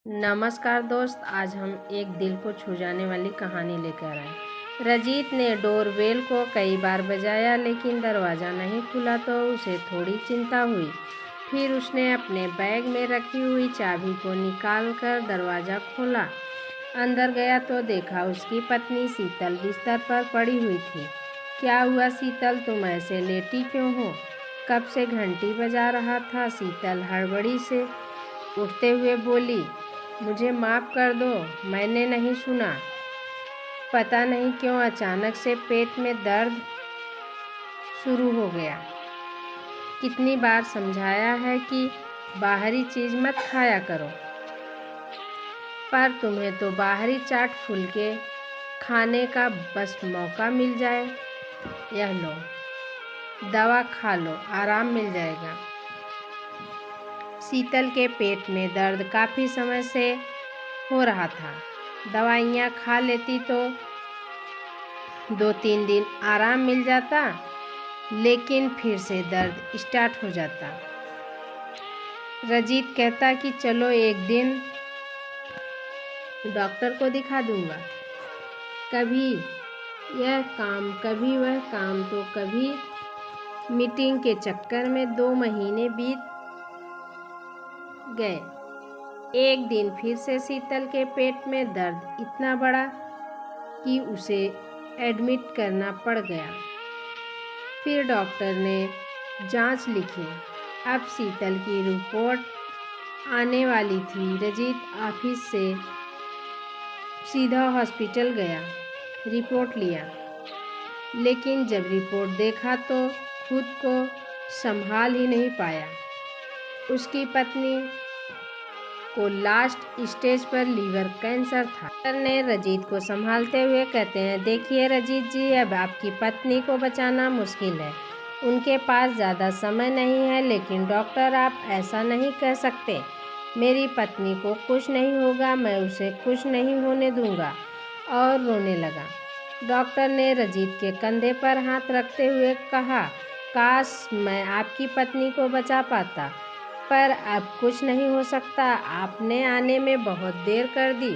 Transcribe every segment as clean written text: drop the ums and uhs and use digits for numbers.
नमस्कार दोस्त, आज हम एक दिल को छू जाने वाली कहानी लेकर आए। रजीत ने डोरबेल को कई बार बजाया लेकिन दरवाज़ा नहीं खुला तो उसे थोड़ी चिंता हुई। फिर उसने अपने बैग में रखी हुई चाबी को निकालकर दरवाज़ा खोला। अंदर गया तो देखा उसकी पत्नी शीतल बिस्तर पर पड़ी हुई थी। क्या हुआ शीतल, तुम ऐसे लेटी क्यों हो? कब से घंटी बजा रहा था? शीतल हड़बड़ी से उठते हुए बोली, मुझे माफ़ कर दो, मैंने नहीं सुना। पता नहीं क्यों अचानक से पेट में दर्द शुरू हो गया। कितनी बार समझाया है कि बाहरी चीज़ मत खाया करो, पर तुम्हें तो बाहरी चाट फुलके खाने का बस मौका मिल जाए। यह लो, दवा खा लो, आराम मिल जाएगा। शीतल के पेट में दर्द काफ़ी समय से हो रहा था। दवाइयाँ खा लेती तो 2-3 दिन आराम मिल जाता, लेकिन फिर से दर्द स्टार्ट हो जाता। रजीत कहता कि चलो एक दिन डॉक्टर को दिखा दूंगा। कभी यह काम कभी वह काम, तो कभी मीटिंग के चक्कर में 2 महीने बीत गए। एक दिन फिर से शीतल के पेट में दर्द इतना बढ़ा कि उसे एडमिट करना पड़ गया। फिर डॉक्टर ने जांच लिखी। अब शीतल की रिपोर्ट आने वाली थी। रजीत ऑफिस से सीधा हॉस्पिटल गया, रिपोर्ट लिया, लेकिन जब रिपोर्ट देखा तो खुद को संभाल ही नहीं पाया। उसकी पत्नी को लास्ट स्टेज पर लीवर कैंसर था। डॉक्टर ने रजीत को संभालते हुए कहते हैं, देखिए रजीत जी, अब आपकी पत्नी को बचाना मुश्किल है। उनके पास ज़्यादा समय नहीं है। लेकिन डॉक्टर, आप ऐसा नहीं कह सकते। मेरी पत्नी को कुछ नहीं होगा, मैं उसे कुछ नहीं होने दूंगा। और रोने लगा। डॉक्टर ने रजीत के कंधे पर हाथ रखते हुए कहा, काश मैं आपकी पत्नी को बचा पाता, पर अब कुछ नहीं हो सकता। आपने आने में बहुत देर कर दी।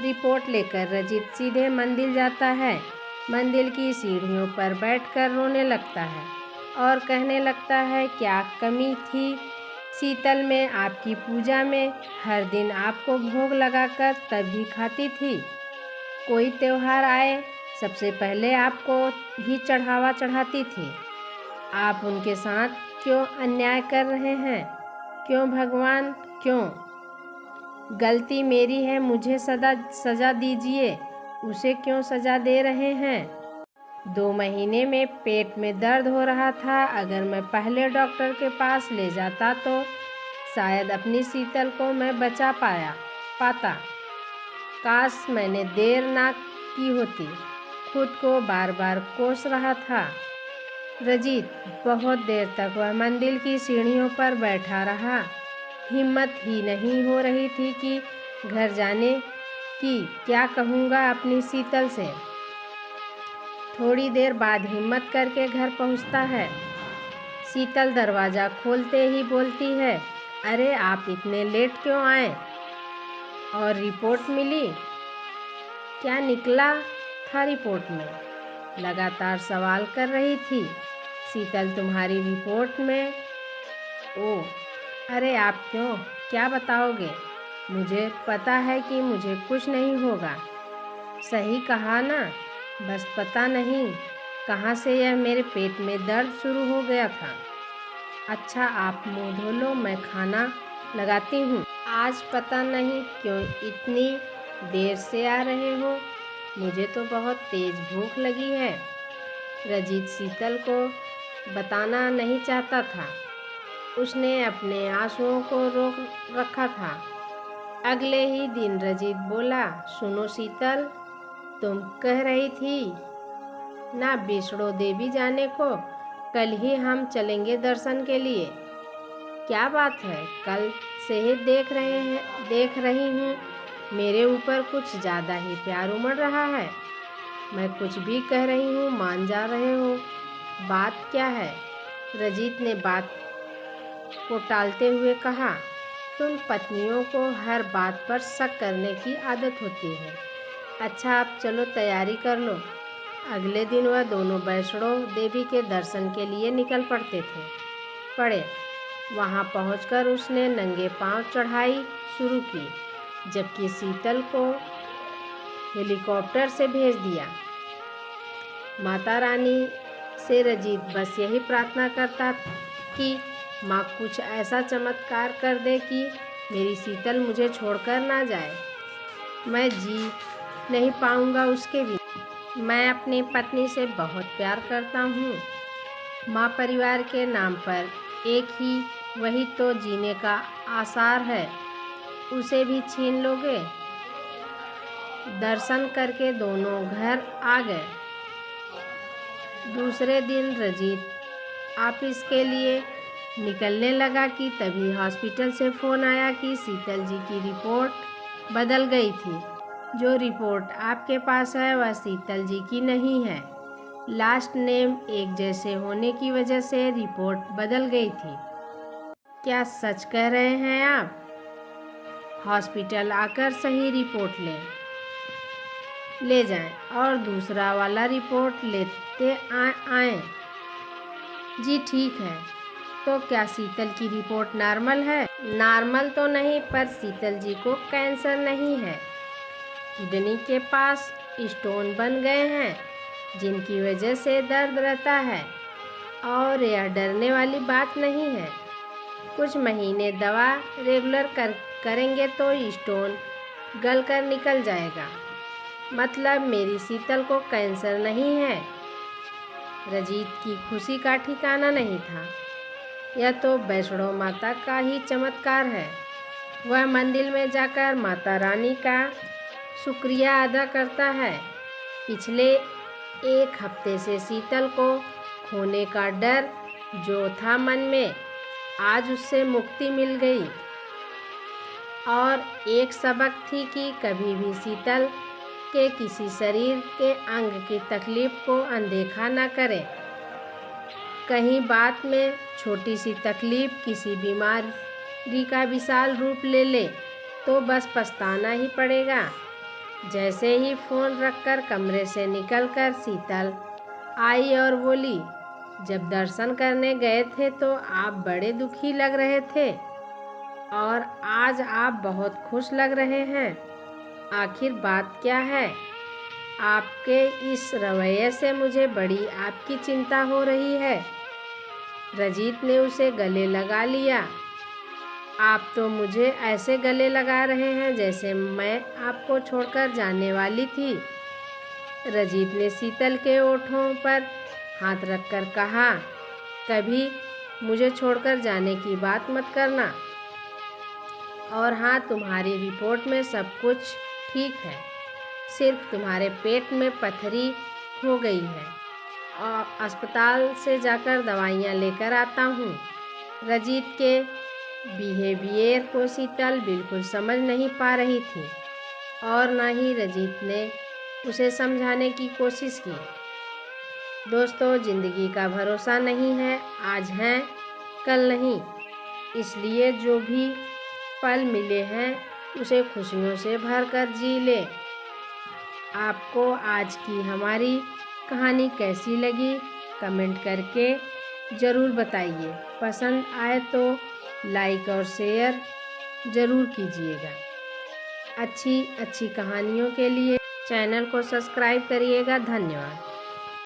रिपोर्ट लेकर रजीत सीधे मंदिर जाता है। मंदिर की सीढ़ियों पर बैठकर रोने लगता है और कहने लगता है, क्या कमी थी शीतल में? आपकी पूजा में हर दिन आपको भोग लगाकर तभी खाती थी। कोई त्योहार आए सबसे पहले आपको ही चढ़ावा चढ़ाती थी। आप उनके साथ क्यों अन्याय कर रहे हैं? क्यों भगवान, क्यों? गलती मेरी है, मुझे सजा दीजिए। उसे क्यों सजा दे रहे हैं? 2 महीने में पेट में दर्द हो रहा था। अगर मैं पहले डॉक्टर के पास ले जाता तो शायद अपनी शीतल को मैं बचा पाता। काश मैंने देर ना की होती। खुद को बार बार कोस रहा था। रजीत बहुत देर तक वह मंदिर की सीढ़ियों पर बैठा रहा। हिम्मत ही नहीं हो रही थी कि घर जाने की। क्या कहूँगा अपनी शीतल से? थोड़ी देर बाद हिम्मत करके घर पहुँचता है। शीतल दरवाज़ा खोलते ही बोलती है, अरे आप इतने लेट क्यों आए? और रिपोर्ट मिली? क्या निकला था रिपोर्ट में? लगातार सवाल कर रही थी शीतल, तुम्हारी रिपोर्ट में। ओह, अरे आप क्यों? क्या बताओगे? मुझे पता है कि मुझे कुछ नहीं होगा। सही कहा ना? बस पता नहीं कहाँ से यह मेरे पेट में दर्द शुरू हो गया था। अच्छा, आप मुंह धो लो, मैं खाना लगाती हूँ। आज पता नहीं क्यों इतनी देर से आ रहे हो। मुझे तो बहुत तेज भूख लगी है। रजीत शीतल को बताना नहीं चाहता था। उसने अपने आंसुओं को रोक रखा था। अगले ही दिन रजीत बोला, सुनो शीतल, तुम कह रही थी ना वैष्णो देवी जाने को, कल ही हम चलेंगे दर्शन के लिए। क्या बात है? कल से ही देख रही हूँ मेरे ऊपर कुछ ज़्यादा ही प्यार उमड़ रहा है। मैं कुछ भी कह रही हूँ मान जा रहे हो। बात क्या है? रजीत ने बात को टालते हुए कहा, तुम पत्नियों को हर बात पर शक करने की आदत होती है। अच्छा, अब चलो तैयारी कर लो। अगले दिन वह दोनों वैष्णो देवी के दर्शन के लिए निकल पड़े। वहां पहुंचकर उसने नंगे पांव चढ़ाई शुरू की, जबकि शीतल को हेलीकॉप्टर से भेज दिया। माता रानी से रंजीत बस यही प्रार्थना करता कि माँ कुछ ऐसा चमत्कार कर दे कि मेरी शीतल मुझे छोड़कर ना जाए। मैं जी नहीं पाऊँगा उसके बिना। मैं अपनी पत्नी से बहुत प्यार करता हूँ। माँ, परिवार के नाम पर एक ही वही तो जीने का आसार है, उसे भी छीन लोगे। दर्शन करके दोनों घर आ गए। दूसरे दिन रंजीत ऑफिस के लिए निकलने लगा कि तभी हॉस्पिटल से फ़ोन आया कि शीतल जी की रिपोर्ट बदल गई थी। जो रिपोर्ट आपके पास है वह शीतल जी की नहीं है। लास्ट नेम एक जैसे होने की वजह से रिपोर्ट बदल गई थी। क्या सच कह रहे हैं आप? हॉस्पिटल आकर सही रिपोर्ट ले जाएं और दूसरा वाला रिपोर्ट लेते आएं। जी ठीक है। तो क्या शीतल की रिपोर्ट नॉर्मल है? नॉर्मल तो नहीं, पर शीतल जी को कैंसर नहीं है। किडनी के पास स्टोन बन गए हैं, जिनकी वजह से दर्द रहता है, और यह डरने वाली बात नहीं है। कुछ महीने दवा रेगुलर करेंगे तो स्टोन गल कर निकल जाएगा। मतलब मेरी शीतल को कैंसर नहीं है। रंजीत की खुशी का ठिकाना नहीं था। यह तो वैष्णो माता का ही चमत्कार है। वह मंदिर में जाकर माता रानी का शुक्रिया अदा करता है। पिछले एक हफ्ते से शीतल को खोने का डर जो था मन में, आज उससे मुक्ति मिल गई। और एक सबक थी कि कभी भी शीतल के किसी शरीर के अंग की तकलीफ को अनदेखा न करें। कहीं बात में छोटी सी तकलीफ किसी बीमारी का विशाल रूप ले ले तो बस पछताना ही पड़ेगा। जैसे ही फ़ोन रखकर कमरे से निकलकर शीतल आई और बोली, जब दर्शन करने गए थे तो आप बड़े दुखी लग रहे थे और आज आप बहुत खुश लग रहे हैं। आखिर बात क्या है? आपके इस रवैये से मुझे बड़ी आपकी चिंता हो रही है। रंजीत ने उसे गले लगा लिया। आप तो मुझे ऐसे गले लगा रहे हैं जैसे मैं आपको छोड़कर जाने वाली थी। रंजीत ने शीतल के ओठों पर हाथ रखकर कहा, कभी मुझे छोड़कर जाने की बात मत करना। और हाँ, तुम्हारी रिपोर्ट में सब कुछ ठीक है, सिर्फ तुम्हारे पेट में पथरी हो गई है और अस्पताल से जाकर दवाइयाँ लेकर आता हूँ। रंजीत के बिहेवियर को शीतल बिल्कुल समझ नहीं पा रही थी और न ही रंजीत ने उसे समझाने की कोशिश की। दोस्तों, ज़िंदगी का भरोसा नहीं है, आज हैं कल नहीं, इसलिए जो भी पल मिले हैं उसे खुशियों से भरकर जी ले। आपको आज की हमारी कहानी कैसी लगी कमेंट करके ज़रूर बताइए। पसंद आए तो लाइक और शेयर ज़रूर कीजिएगा। अच्छी अच्छी कहानियों के लिए चैनल को सब्सक्राइब करिएगा। धन्यवाद।